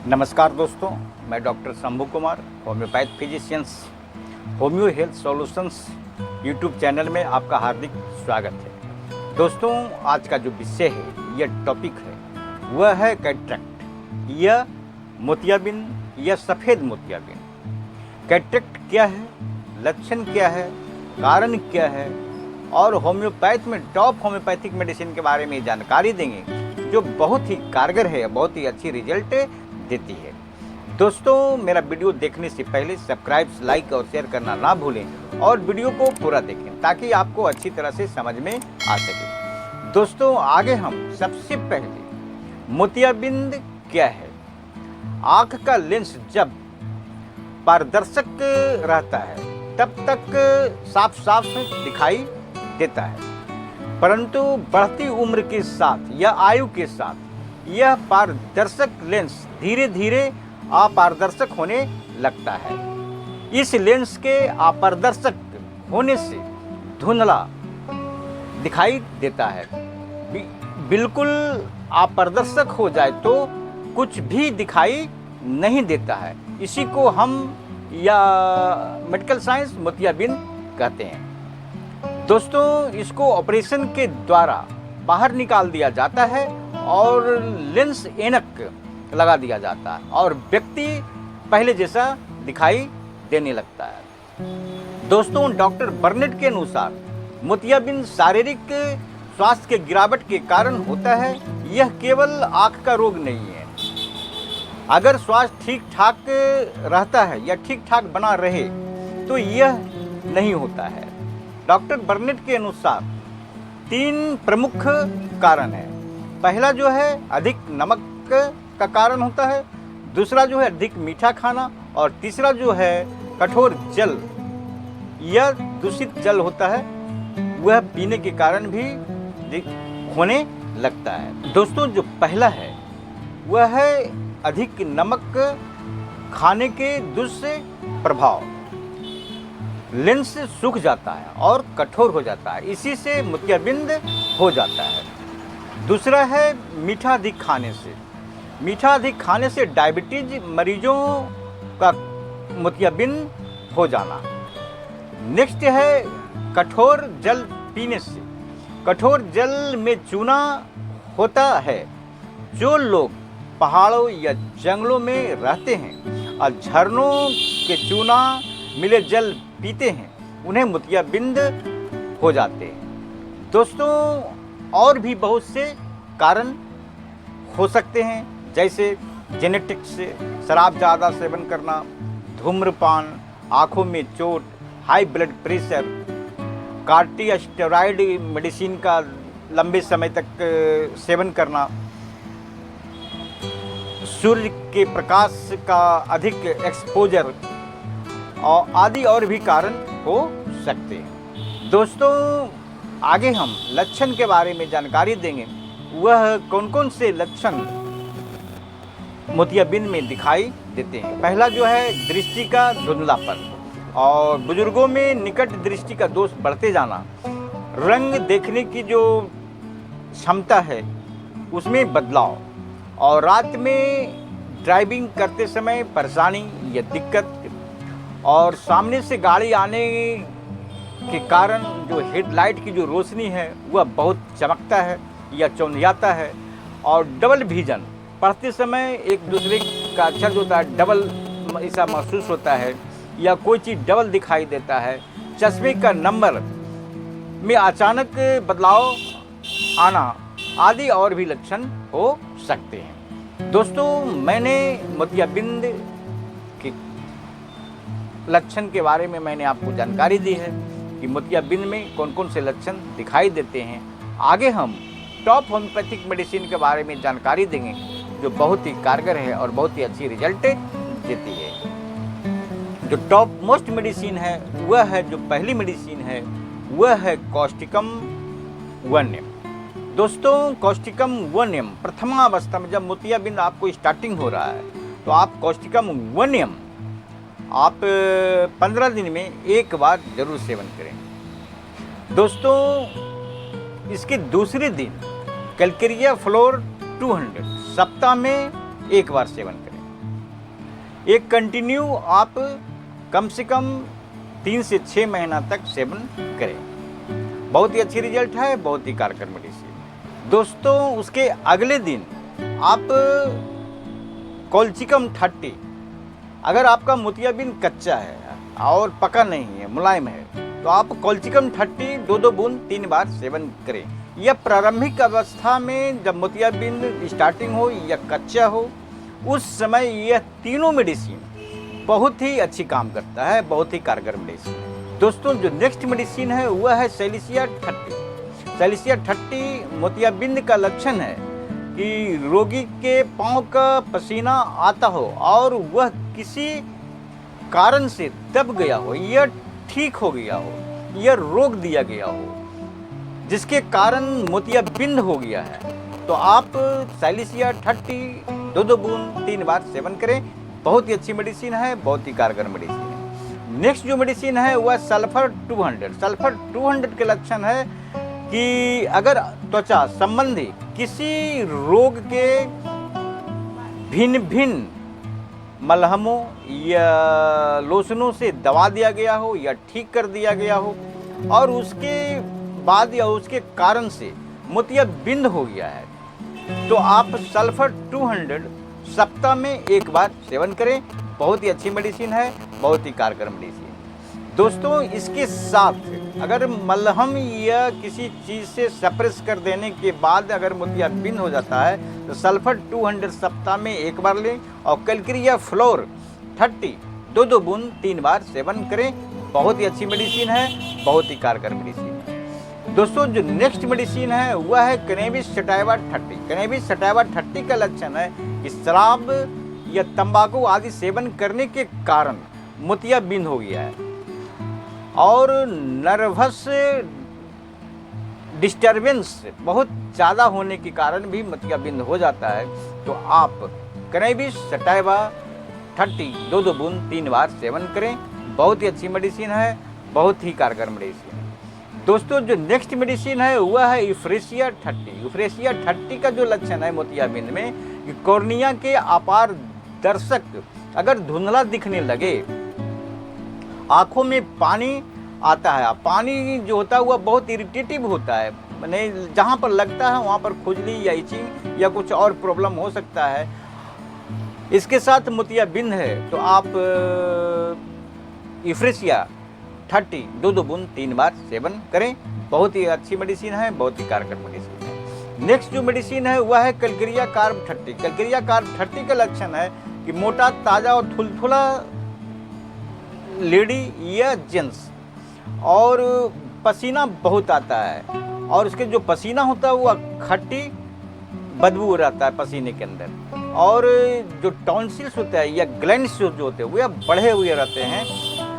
नमस्कार दोस्तों, मैं doctor Shambhu Kumar, homeopath physicians homeo health solutions YouTube channel में आपका हार्दिक स्वागत है। दोस्तों, आज का जो विषय है, यह टॉपिक है, वह है कैटरेक्ट या मोतियाबिंद या सफ़ेद मोतियाबिंद। कैटरेक्ट क्या है, लक्षण क्या है, कारण क्या है और होम्योपैथ में टॉप होम्योपैथिक मेडिसिन के बारे में जानकारी देंगे, जो बहुत ही कारगर है, बहुत ही अच्छी रिजल्ट देती है। दोस्तों, मेरा वीडियो देखने से पहले सब्सक्राइब, लाइक और शेयर करना ना भूलें और वीडियो को पूरा देखें ताकि आपको अच्छी तरह से समझ में आ सके। दोस्तों, आगे हम सबसे पहले मोतियाबिंद क्या है। आँख का लेंस जब पारदर्शक रहता है तब तक साफ साफ दिखाई देता है, परंतु बढ़ती उम्र के साथ या आयु के साथ यह पारदर्शक लेंस धीरे धीरे अपारदर्शक होने लगता है। इस लेंस के अपारदर्शक होने से धुंधला दिखाई देता है। बिल्कुल अपारदर्शक हो जाए तो कुछ भी दिखाई नहीं देता है। इसी को हम या मेडिकल साइंस मोतियाबिंद कहते हैं। दोस्तों, इसको ऑपरेशन के द्वारा बाहर निकाल दिया जाता है और लेंस ऐनक लगा दिया जाता है और व्यक्ति पहले जैसा दिखाई देने लगता है। दोस्तों, डॉक्टर बर्नेट के अनुसार मोतियाबिंद शारीरिक स्वास्थ्य के गिरावट के कारण होता है। यह केवल आँख का रोग नहीं है। अगर स्वास्थ्य ठीक ठाक रहता है या ठीक ठाक बना रहे तो यह नहीं होता है। डॉक्टर बर्नेट के अनुसार 3 प्रमुख कारण है। पहला जो है अधिक नमक का कारण होता है, दूसरा जो है अधिक मीठा खाना और तीसरा जो है कठोर जल या दूषित जल होता है, वह पीने के कारण भी होने लगता है। दोस्तों, जो पहला है वह है अधिक नमक खाने के दुष्प्रभाव। लेंस सूख जाता है और कठोर हो जाता है, इसी से मोतियाबिंद हो जाता है। दूसरा है मीठा अधिक खाने से। मीठा अधिक खाने से डायबिटीज मरीजों का मोतियाबिंद हो जाना। नेक्स्ट है कठोर जल पीने से। कठोर जल में चूना होता है। जो लोग पहाड़ों या जंगलों में रहते हैं और झरनों के चूना मिले जल पीते हैं, उन्हें मोतियाबिंद हो जाते हैं। दोस्तों, और भी बहुत से कारण हो सकते हैं, जैसे जेनेटिक्स, शराब ज़्यादा सेवन करना, धूम्रपान, आँखों में चोट, high blood pressure, corticosteroid medicine का लंबे समय तक सेवन करना, सूर्य के प्रकाश का अधिक एक्सपोजर और आदि और भी कारण हो सकते हैं। दोस्तों, आगे हम लक्षण के बारे में जानकारी देंगे। वह कौन कौन से लक्षण मोतियाबिंद में दिखाई देते हैं। पहला जो है दृष्टि का धुंधलापन और बुजुर्गों में निकट दृष्टि का दोष बढ़ते जाना, रंग देखने की जो क्षमता है उसमें बदलाव और रात में ड्राइविंग करते समय परेशानी या दिक्कत और सामने से गाड़ी आने के कारण जो हेडलाइट की जो रोशनी है वह बहुत चमकता है या चौंधियाता है और डबल विजन, पढ़ते समय एक दूसरे का अक्षर जो होता है डबल ऐसा महसूस होता है या कोई चीज़ डबल दिखाई देता है। चश्मे का नंबर में अचानक बदलाव आना आदि और भी लक्षण हो सकते हैं। दोस्तों, मैंने मोतियाबिंद के लक्षण के बारे में मैंने आपको जानकारी दी है कि मोतियाबिंद में कौन कौन से लक्षण दिखाई देते हैं। आगे हम टॉप होम्योपैथिक मेडिसिन के बारे में जानकारी देंगे, जो बहुत ही कारगर है और बहुत ही अच्छी रिजल्ट देती है। जो टॉप मोस्ट मेडिसिन है वह है, जो पहली मेडिसिन है वह है कॉस्टिकम वनियम। दोस्तों, कॉस्टिकम वनियम प्रथमावस्था में जब मोतियाबिंद आपको स्टार्टिंग हो रहा है तो आप कॉस्टिकम वनियम आप 15 दिन में एक बार जरूर सेवन करें। दोस्तों, इसके दूसरे दिन कैलकेरिया फ्लोर 200 सप्ताह में एक बार सेवन करें। एक कंटिन्यू आप कम से कम 3 से 6 महीना तक सेवन करें। बहुत ही अच्छी रिजल्ट है, बहुत ही कारगर मेडिसिन। दोस्तों उसके अगले दिन आप कोल्चिकम 30, अगर आपका मोतियाबिंद कच्चा है और पका नहीं है, मुलायम है, तो आप कोल्चिकम 30 2-2 बूंद 3 बार सेवन करें। यह प्रारंभिक अवस्था में जब मोतियाबिंद स्टार्टिंग हो या कच्चा हो, उस समय यह तीनों मेडिसिन बहुत ही अच्छी काम करता है, बहुत ही कारगर मेडिसिन है। दोस्तों जो नेक्स्ट मेडिसिन है वह है सैलिसिया 30। सैलिसिया 30 मोतियाबिंद का लक्षण है कि रोगी के पाँव का पसीना आता हो और वह किसी कारण से दब गया हो या ठीक हो गया हो या रोक दिया गया हो, जिसके कारण मोतियाबिंद हो गया है, तो आप सैलिसिया 30 2-2 बूंद 3 बार सेवन करें। बहुत ही अच्छी मेडिसिन है, बहुत ही कारगर मेडिसिन है। नेक्स्ट जो मेडिसिन है वह सल्फर 200। सल्फर 200 के लक्षण है कि अगर त्वचा संबंधी किसी रोग के भिन्न भिन्न मलहमों या लोशनों से दवा दिया गया हो या ठीक कर दिया गया हो और उसके बाद या उसके कारण से मोतियाबिंद हो गया है, तो आप सल्फर 200 सप्ताह में 1 बार सेवन करें। बहुत ही अच्छी मेडिसिन है, बहुत ही कारगर मेडिसिन। दोस्तों इसके साथ अगर मलहम या किसी चीज़ से सप्रेस कर देने के बाद अगर मोतियाबिंद हो जाता है तो सल्फर 200 सप्ताह में 1 बार लें और कैलक्रिया फ्लोर 30 2-2 बूंद 3 बार सेवन करें। बहुत ही अच्छी मेडिसिन है, बहुत ही कारगर मेडिसिन है। दोस्तों जो नेक्स्ट मेडिसिन है वह है कैनबिस सटाइवा 30। कैनबिस सटाइवा 30 का लक्षण है कि शराब या तंबाकू आदि सेवन करने के कारण मोतियाबिंद हो गया है और नर्वस डिस्टर्बेंस बहुत ज़्यादा होने के कारण भी मोतियाबिंद हो जाता है, तो आप कैनबिस सटाइवा 30 2-2 बूंद 3 बार सेवन करें। बहुत ही अच्छी मेडिसिन है, बहुत ही कारगर मेडिसिन है। दोस्तों जो नेक्स्ट मेडिसिन है वह है यूफ्रेशिया 30। यूफ्रेशिया 30 का जो लक्षण है मोतियाबिंद में कि कॉर्निया के अपार दर्शक अगर धुंधला दिखने लगे, आँखों में पानी आता है, पानी जो होता है वह बहुत इरिटेटिव होता है, मैंने जहाँ पर लगता है वहाँ पर खुजली या इचिंग या कुछ और प्रॉब्लम हो सकता है, इसके साथ मोतियाबिंद है, तो आप यूफ्रेशिया 30 2-2 बूंद 3 बार सेवन करें। बहुत ही अच्छी मेडिसिन है, बहुत ही कारगर मेडिसिन है। नेक्स्ट जो मेडिसिन है वह है कैलक्रिया कार्ब 30। कैलक्रिया कार्ब 30 का लक्षण है कि मोटा ताज़ा और थुलथुला लेडी या जेंट्स और पसीना बहुत आता है और उसके जो पसीना होता है वो खट्टी बदबू रहता है पसीने के अंदर, और जो टॉन्सिल्स होते हैं या ग्लैंड्स जो होते हैं वो बढ़े हुए रहते हैं।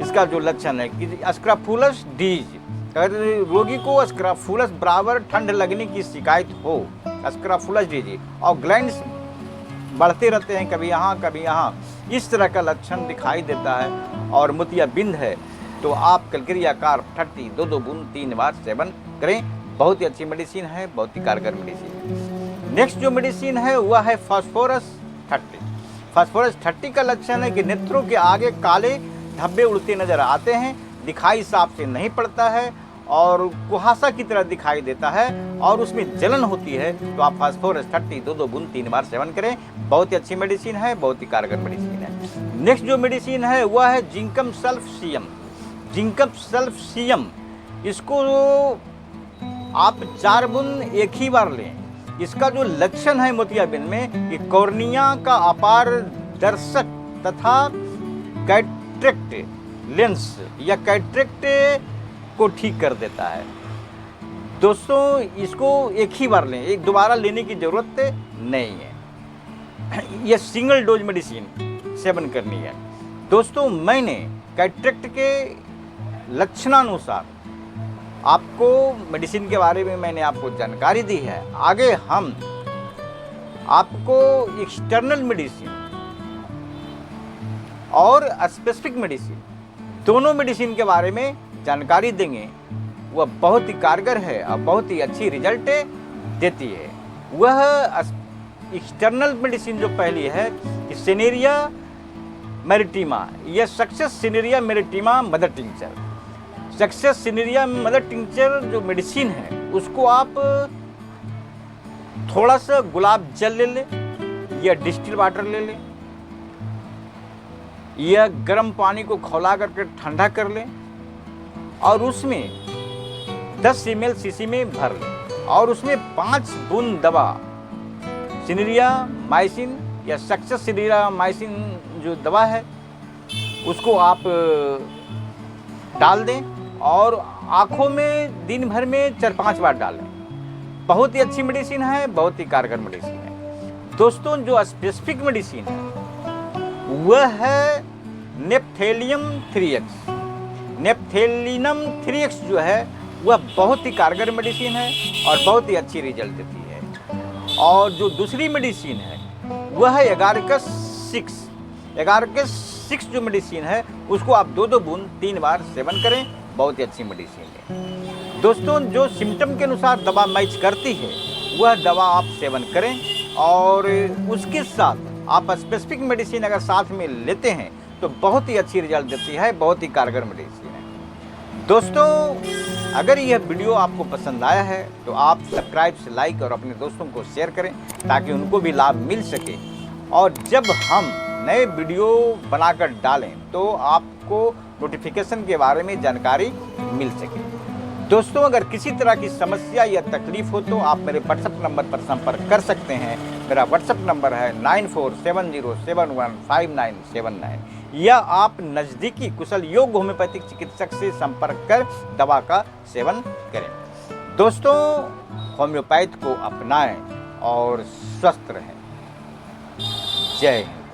इसका जो लक्षण है कि स्क्रैफुलस डिजीज, अगर रोगी को स्क्रैफुलस बराबर ठंड लगने की शिकायत हो, स्क्रैफुलस डिजीज, और ग्लैंड्स बढ़ते रहते हैं कभी यहाँ कभी यहाँ, इस तरह का लक्षण दिखाई देता है और मोतियाबिंद है, तो आप कैलक्रिया कार्ब 30 2-2 बूंद 3 बार सेवन करें। बहुत ही अच्छी मेडिसिन है, बहुत ही कारगर मेडिसिन है। नेक्स्ट जो मेडिसिन है वह है फास्फोरस 30। फास्फोरस 30 का लक्षण है कि नेत्रों के आगे काले धब्बे उड़ते नजर आते हैं, दिखाई साफ से नहीं पड़ता है और कुहासा की तरह दिखाई देता है और उसमें जलन होती है, तो आप फास्फोरस 30 2-2 बूंद 3 बार सेवन करें। बहुत ही अच्छी मेडिसिन है, बहुत ही कारगर मेडिसिन है। नेक्स्ट जो मेडिसिन है वह है जिंकम सल्फ सीएम। जिंकम सल्फ सीएम, इसको आप 4 बूंद 1 ही बार लें। इसका जो लक्षण है मोतियाबिंद में कि कॉर्निया का अपार दर्शक तथा कैटरेक्ट लेंस या कैटरेक्ट को ठीक कर देता है। दोस्तों इसको 1 ही बार लें, एक दोबारा लेने की ज़रूरत नहीं है। यह सिंगल डोज मेडिसिन सेवन करनी है। दोस्तों मैंने कैटरेक्ट के लक्षणानुसार आपको मेडिसिन के बारे में मैंने आपको जानकारी दी है। आगे हम आपको एक्सटर्नल मेडिसिन और स्पेसिफिक मेडिसिन, दोनों मेडिसिन के बारे में जानकारी देंगे। वह बहुत ही कारगर है और बहुत ही अच्छी रिजल्ट देती है। वह एक्सटर्नल मेडिसिन जो पहली है कि सेनेरिया मैरिटीमा, यह success cineraria maritima mother tincture. Success cineraria mother tincture जो मेडिसिन है उसको आप थोड़ा सा गुलाब जल ले लें या डिस्टिल वाटर ले लें या गर्म पानी को खौला करके ठंडा कर लें और उसमें 10 ml शीशी में भर लें और उसमें 5 बूंद दवा सिनेरिया माइसिन या सक्सेस सिनेरिया माइसिन जो दवा है उसको आप डाल दें और आँखों में दिन भर में 4-5 बार डालें। बहुत ही अच्छी मेडिसिन है, बहुत ही कारगर मेडिसिन है। दोस्तों जो स्पेसिफिक मेडिसिन है वह है नेप्थेलियम 3x। नेप्थेलिनम 3x जो है वह बहुत ही कारगर मेडिसिन है और बहुत ही अच्छी रिजल्ट देती है। और जो दूसरी मेडिसिन है वह है एगारिकस 6। एगारिकस 6 जो मेडिसिन है उसको आप 2-2 बूंद 3 बार सेवन करें, बहुत ही अच्छी मेडिसिन है। दोस्तों जो सिम्टम के अनुसार दवा मैच करती है वह दवा आप सेवन करें और उसके साथ आप स्पेसिफिक मेडिसिन अगर साथ में लेते हैं तो बहुत ही अच्छी रिजल्ट देती है, बहुत ही कारगर मेडिसिन है। दोस्तों अगर यह वीडियो आपको पसंद आया है तो आप सब्सक्राइब से लाइक और अपने दोस्तों को शेयर करें ताकि उनको भी लाभ मिल सके और जब हम नए वीडियो बनाकर डालें तो आपको नोटिफिकेशन के बारे में जानकारी मिल सके। दोस्तों अगर किसी तरह की समस्या या तकलीफ हो तो आप मेरे व्हाट्सएप नंबर पर संपर्क कर सकते हैं। मेरा व्हाट्सएप नंबर है 9470715979 या आप नज़दीकी कुशल योग होम्योपैथिक चिकित्सक से संपर्क कर दवा का सेवन करें। दोस्तों होम्योपैथ को अपनाएं और स्वस्थ रहें। जय हिंद।